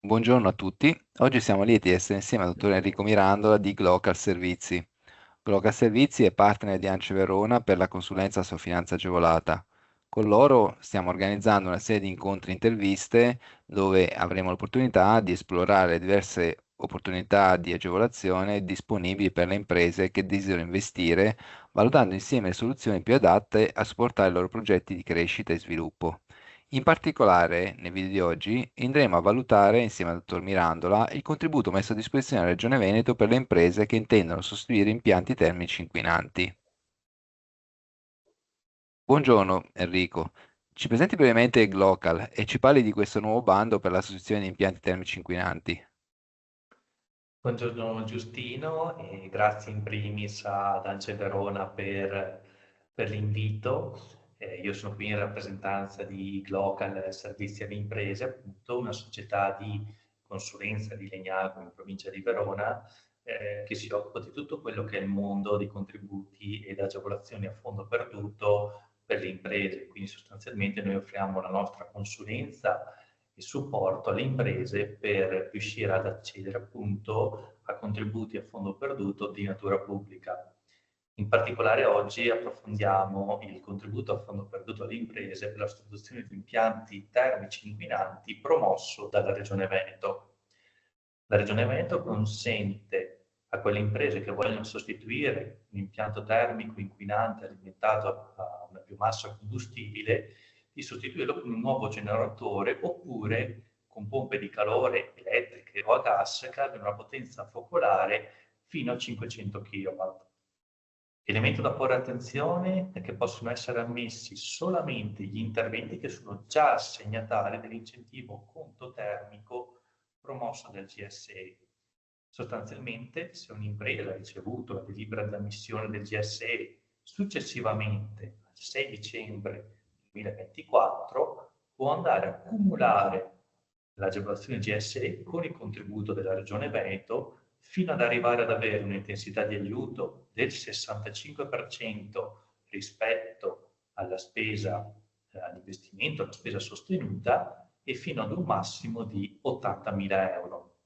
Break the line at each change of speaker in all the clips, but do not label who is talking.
Buongiorno a tutti, oggi siamo lieti di essere insieme al dottor Enrico Mirandola di Glocal Servizi. Glocal Servizi è partner di Ance Verona per la consulenza su finanza agevolata. Con loro stiamo organizzando una serie di incontri e interviste dove avremo l'opportunità di esplorare diverse opportunità di agevolazione disponibili per le imprese che desiderano investire, valutando insieme le soluzioni più adatte a supportare i loro progetti di crescita e sviluppo. In particolare, nel video di oggi, andremo a valutare insieme al dottor Mirandola il contributo messo a disposizione dalla Regione Veneto per le imprese che intendono sostituire impianti termici inquinanti. Buongiorno Enrico, ci presenti brevemente Glocal e ci parli di questo nuovo bando per la sostituzione di impianti termici inquinanti.
Buongiorno Giustino e grazie in primis ad Ance Verona per l'invito. Io sono qui in rappresentanza di Glocal Servizi alle Imprese, appunto una società di consulenza di Legnano in provincia di Verona che si occupa di tutto quello che è il mondo dei contributi ed agevolazioni a fondo perduto per le imprese. Quindi sostanzialmente noi offriamo la nostra consulenza e supporto alle imprese per riuscire ad accedere appunto a contributi a fondo perduto di natura pubblica. In particolare oggi approfondiamo il contributo a fondo perduto alle imprese per la sostituzione di impianti termici inquinanti promosso dalla Regione Veneto. La Regione Veneto consente a quelle imprese che vogliono sostituire un impianto termico inquinante alimentato a una biomassa combustibile di sostituirlo con un nuovo generatore oppure con pompe di calore elettriche o a gas che abbiano una potenza focolare fino a 500 kW. Elemento da porre attenzione è che possono essere ammessi solamente gli interventi che sono già assegnatari dell'incentivo conto termico promosso dal GSE. Sostanzialmente, se un'impresa ha ricevuto la delibera di ammissione del GSE successivamente al 6 dicembre 2024, può andare a cumulare l'agevolazione GSE con il contributo della Regione Veneto fino ad arrivare ad avere un'intensità di aiuto del 65% rispetto alla spesa, all'investimento, alla spesa sostenuta e fino ad un massimo di 80.000 euro.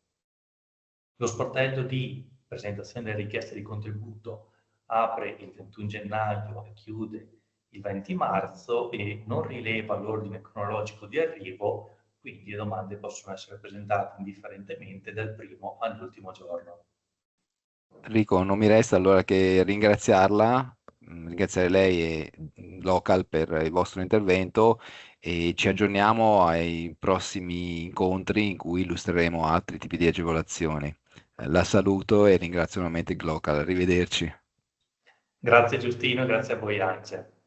Lo sportello di presentazione delle richieste di contributo apre il 21 gennaio e chiude il 20 marzo e non rileva l'ordine cronologico di arrivo, quindi le domande possono essere presentate indifferentemente dal primo all'ultimo giorno.
Enrico, non mi resta allora che ringraziarla, ringraziare lei e Glocal per il vostro intervento e ci aggiorniamo ai prossimi incontri in cui illustreremo altri tipi di agevolazioni. La saluto e ringrazio nuovamente Glocal. Arrivederci.
Grazie Giustino, grazie a voi Ance.